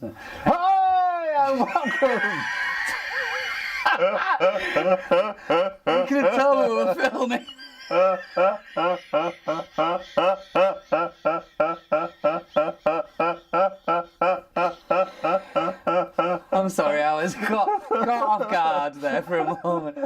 Hi and welcome. You could have told me we were filming. I'm sorry, I was caught off guard there for a moment.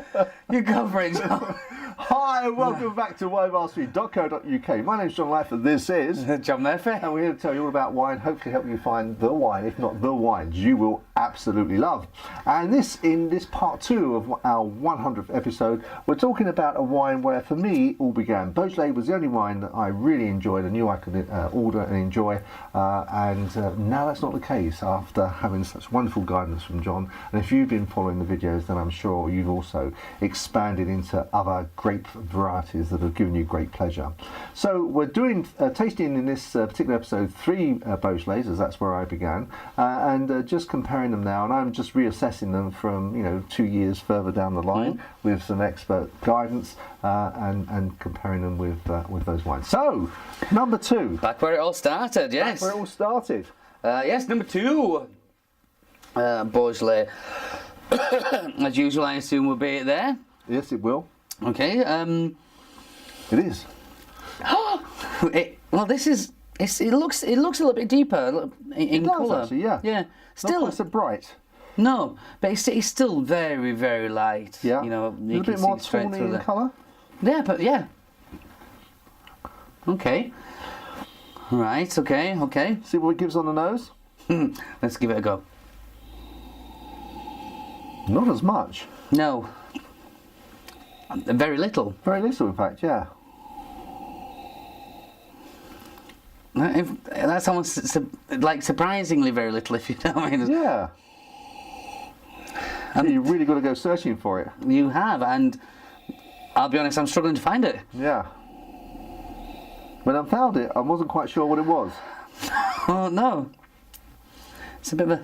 You go for it, John. Hi and welcome back to winebarstreet.co.uk. My name's John Life and this is John Murphy. And we're here to tell you all about wine, hopefully help you find the wine, if not the wines you will absolutely love. And in this part 2 of our 100th episode, we're talking about a wine where for me all began. Beaujolais was the only wine that I really enjoyed, I knew I could order and enjoy, and now that's not the case after having such wonderful guidance from John. And if you've been following the videos, then I'm sure you've also expanded into other grape varieties that have given you great pleasure. So we're doing tasting in this particular episode 3 Beaujolais, as that's where I began, and just comparing them now, and I'm just reassessing them from 2 years further down the line with some expert guidance and comparing them with those wines. So number 2, Back where it all started, yes. back where it all started. Yes, number 2, Beaujolais. As usual, I assume we'll be there. Yes, it will. Okay. It is. Well, this is. It looks a little bit deeper in colour. Actually, yeah. Yeah. Still, Not quite so bright. no, but it's still very, very light. Yeah. You A little can bit more see straight tawny through in the. colour. Yeah, but yeah. Okay. Right. Okay. See what it gives on the nose. Let's give it a go. Not as much. No. Very little. Very little, in fact. Yeah. That's almost like surprisingly very little, if you know what I mean. Yeah. You've really got to go searching for it. You have, and I'll be honest, I'm struggling to find it. Yeah. When I found it, I wasn't quite sure what it was. Oh no. It's a bit of a.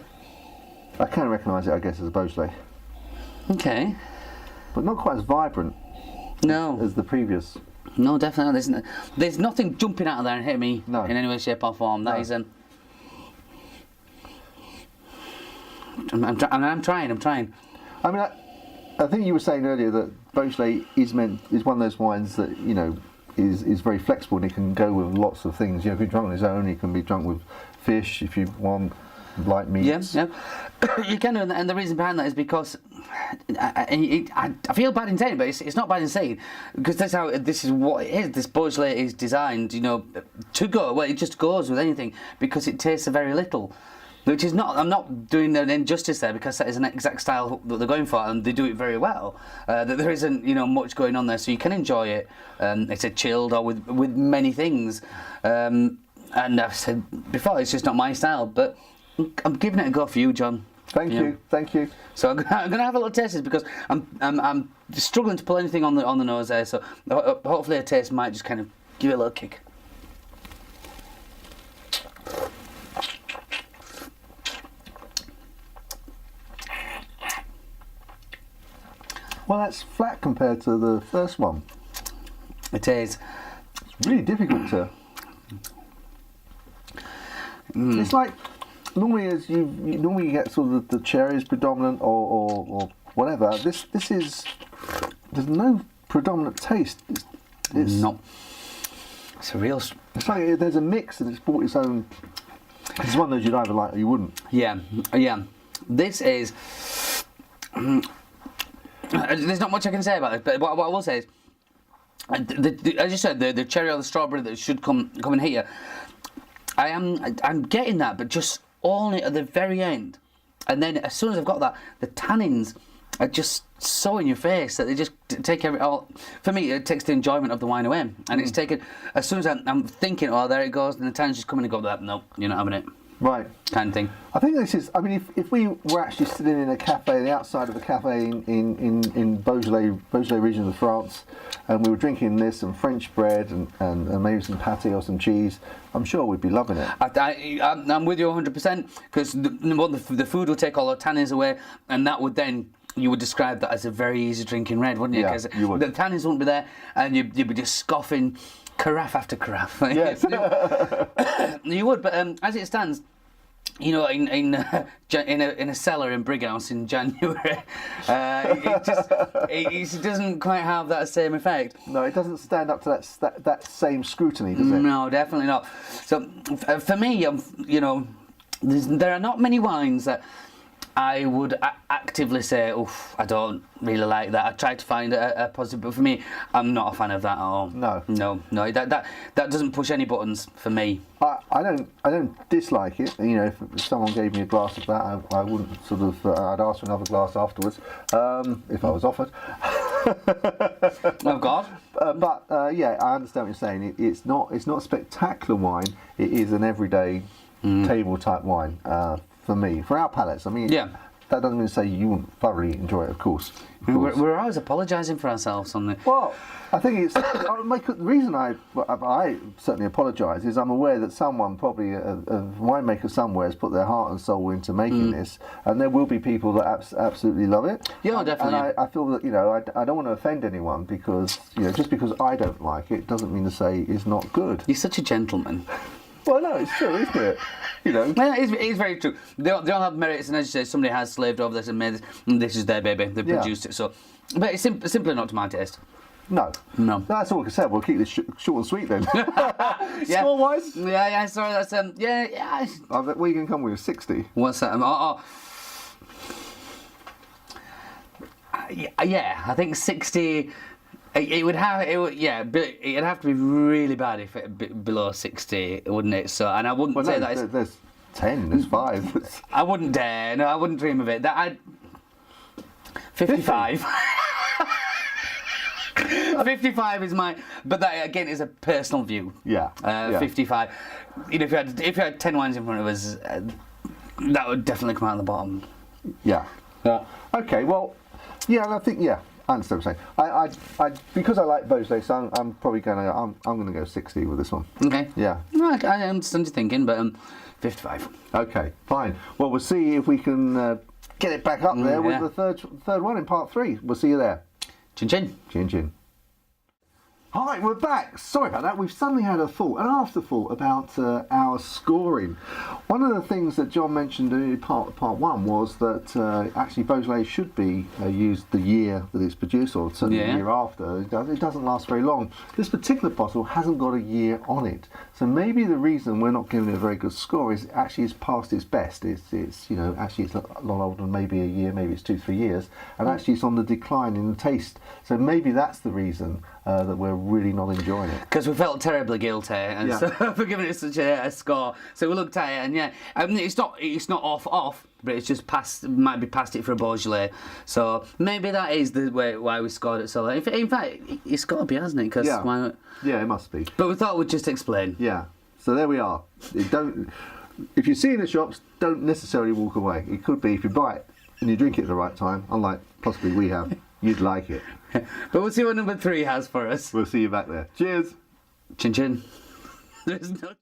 I can recognise it, I guess, as a Beaujolais, Okay. but not quite as vibrant No. as the previous. No, definitely. There's nothing jumping out of there and hitting me No. in any way, shape, or form. That No. is I'm trying. I mean, I think you were saying earlier that Beaujolais is one of those wines that is very flexible and it can go with lots of things. If you're drunk on its own, it can be drunk with fish if you want, light meats. Yeah. You can, and the reason behind that is because I feel bad in saying it, but it's not bad in saying, because this is what it is. This Beaujolais is designed, to go. Well, it just goes with anything because it tastes very little. Which is not, I'm not doing an injustice there, because that is an exact style that they're going for, and they do it very well. That there isn't, much going on there, so you can enjoy it. It's a chilled or with many things. And I've said before, it's just not my style, but I'm giving it a go for you, John. Thank you. So I'm gonna have a little taste of this, because I'm struggling to pull anything on the nose there. So hopefully a taste might just kind of give it a little kick. Well, that's flat compared to the first one. It is. It's really difficult to. It's like normally, as you normally get sort of the cherries predominant or whatever. This is, there's no predominant taste. It's No. It's a real. It's like there's a mix and it's brought its own. It's one of those you'd either like or you wouldn't. Yeah. This is. There's not much I can say about it, but what I will say is, as you said, the cherry or the strawberry that should come and hit you. I'm getting that, but just only at the very end, and then as soon as I've got that, the tannins are just so in your face that they just take all. For me, it takes the enjoyment of the wine away, and it's taken as soon as I'm thinking, oh, there it goes, and the tannins just come in and go, no, you're not having it. Right. Kind of thing. I think this is. I mean, if we were actually sitting in a cafe, the outside of a cafe in Beaujolais region of France, and we were drinking this and French bread and maybe some pâté or some cheese, I'm sure we'd be loving it. I'm with you 100%, because the food will take all the tannins away, and that would then. You would describe that as a very easy drinking red, wouldn't you? Yeah, Because you would. the tannins wouldn't be there, and you'd be just scoffing carafe after carafe. Yes. You would, but as it stands, you know, in a cellar in Brighouse in January, it doesn't quite have that same effect. No, it doesn't stand up to that same scrutiny, does it? No, definitely not. So for me, you know, there are not many wines that I would actively say, oof, I don't really like that. I try to find a positive, but for me, I'm not a fan of that at all. No. That doesn't push any buttons for me. I don't dislike it. You know, if someone gave me a glass of that, I wouldn't sort of. I'd ask for another glass afterwards, if I was offered. Oh God. Yeah, I understand what you're saying. It's not spectacular wine. It is an everyday table type wine. For me, for our palates. I mean, yeah. That doesn't mean to say you wouldn't thoroughly enjoy it, of course. We're always apologising for ourselves on the. Well, I think it's the reason I certainly apologise is I'm aware that someone, probably a winemaker somewhere, has put their heart and soul into making this, and there will be people that absolutely love it. Yeah, definitely. And I feel that, you know, I don't want to offend anyone because, you know, just because I don't like it doesn't mean to say it's not good. You're such a gentleman. Well, no, it's true, isn't it? You know. Yeah, it's very true. They all have merits, and as you say, somebody has slaved over this and made this, and this is their baby. They produced it, so. But it's simply not to my taste. No. That's all I can say. We'll keep this short and sweet then. Yeah. Score-wise? Yeah. Sorry, that's yeah. What are you going to come with? 60? What's that? Yeah, I think 60. It'd have to be really bad if it below 60, wouldn't it? So, and I wouldn't say that. There's 10. There's 5. I wouldn't dare. No, I wouldn't dream of it. 55. 55 is my, but that again is a personal view. Yeah. 55. You know, if you had 10 wines in front of us, that would definitely come out of the bottom. Yeah. Okay. Well, yeah. I think I understand what you're saying. I because I like Beaujolais, so I'm probably I'm going to go 60 with this one. Okay. Yeah. I understand your thinking, but 55. Okay, fine. Well, we'll see if we can get it back up there with the third one in part 3. We'll see you there. Chin chin. Chin chin. Hi, we're back. Sorry about that. We've suddenly had an afterthought about our scoring. One of the things that John mentioned in part 1 was that actually Beaujolais should be used the year that it's produced, or certainly the year after. It doesn't last very long. This particular bottle hasn't got a year on it, so maybe the reason we're not giving it a very good score is actually it's past its best. It's you know, actually it's a lot older than maybe a year, maybe it's 2-3 years, and actually it's on the decline in the taste. So maybe that's the reason that we're really not enjoying it. Because we felt terribly guilty and so for giving it such a score. So we looked at it and it's not off, but it's just might be past it for a Beaujolais. So maybe that is the way why we scored it so low. In fact, it's got to be, hasn't it? Cause why not? Yeah, it must be. But we thought we'd just explain. Yeah. So there we are. If you see it in the shops, don't necessarily walk away. It could be if you buy it and you drink it at the right time, unlike possibly we have, you'd like it. But we'll see what number 3 has for us. We'll see you back there. Cheers. Chin chin. There's no...